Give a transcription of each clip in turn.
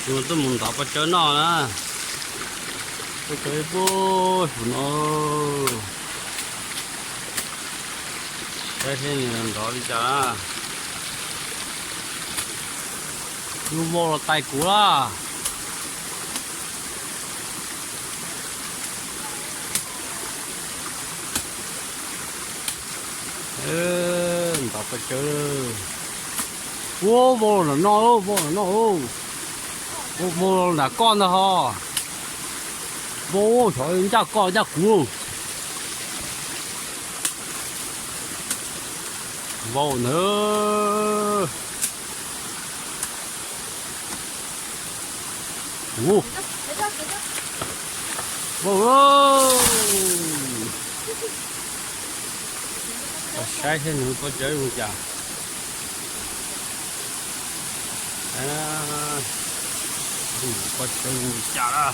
chúng tôi muốn đọc vào chỗ nào nè, tôi chơi bố nó, cái thế này đó đi chả, nhưng mà là tay cũ啦. Đọc vào chỗ, vô là nó, vô là con đó ha, vô trời ơi, cha con cha cũ, vô nữa, vô, vô, sai thế nữa có chơi không chả, có chơi không chả đó.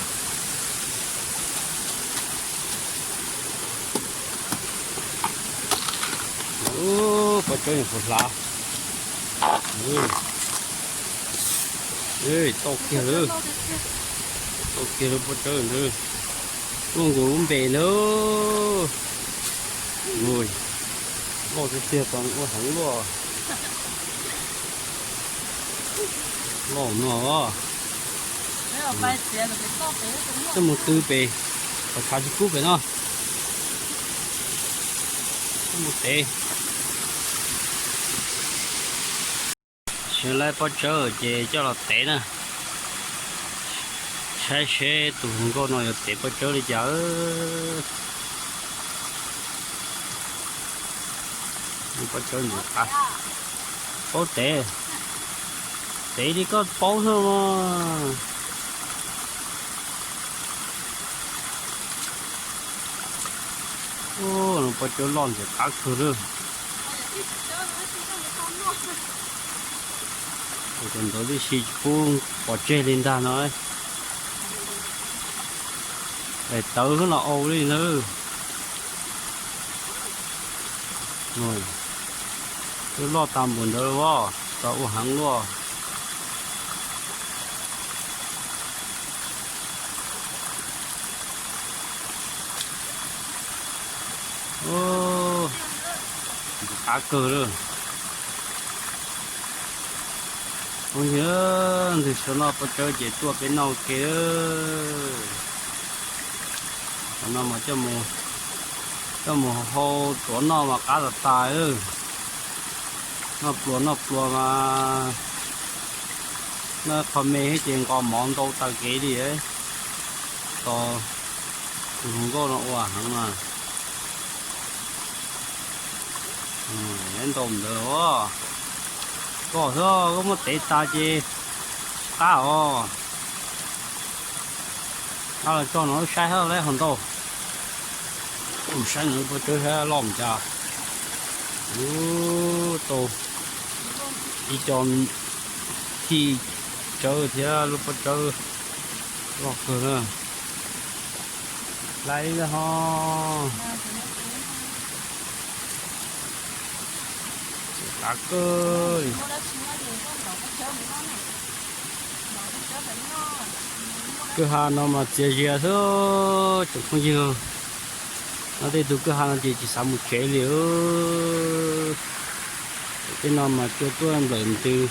Có chơi một phút là to kia nữa có chơi nữa con gấu về nữa rồi bỏ cái tiệc còn có thắng rồi bỏ nó cho một tư bề và tháo chút cúp về nó một tê hiện lại bắt chờ về cho là tệ nè xe tụi con nói tệ bắt chờ đi chợ bắt chờ nhiều à có tệ đi có bóng thôi mà nó bắt chờ lon thì tắc thôi còn đó đi xì cuông bỏ chơi lên ta nói để tớ nó ô đi nữa rồi cứ lo tạm buồn đó quá tao hắn luôn ô cá cờ rồi không nhớ thì số nó có chơi chỉ tua cái nào kia nó mà cho một hồ chỗ nó mà cá là tài ư nó plua mà nó không mê hết chuyện còn món đâu ta kỹ đi ấy to không có nó hòa hẳn mà em tôm được quá có thôi có một tí ta chi cá à đó là cho nó sai hơn đấy hòn tô không sai nữa có chơi hay lòm chà tô đi chọn khi chơi thì lúc bắt chơi lọt rồi nè lấy ra ho cá cơi cửa hàng nó mà chia thôi chụp không nhiều nó đây tụ cửa hàng chỉ sắm một chế liệu cái nó mà cho tôi ăn lợn từ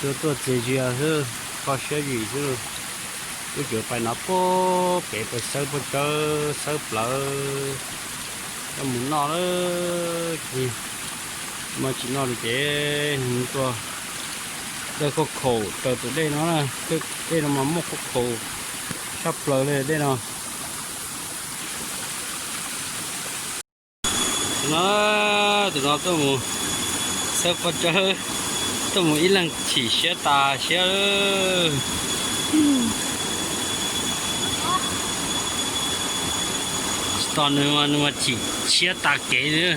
cho tôi chia thôi có些gì chứ cái chỗ phải nó có cái phải sơ bơ cơ sơ lợ nó muốn nó thì mà chỉ nó được cái hình to đây có khổ từ đây nó là đây là một cái khổ sắp lỡ lên đây nào từ nó tôi muốn sắp vào chơi tôi muốn ít lần chỉ xe ta xe toàn nữa mà chỉ xe ta kế nữa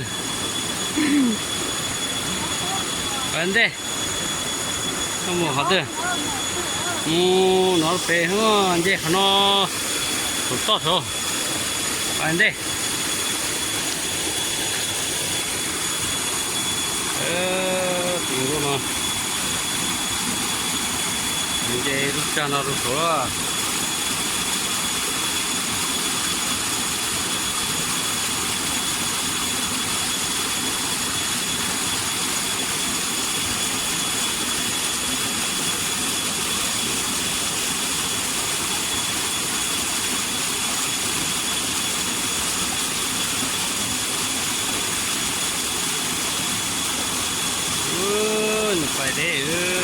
vấn đề không một hạt nữa nó bé hơn vậy nó tốt thôi vấn đề tìm luôn mà 이제 룩자나로 좋아. Phải đấy.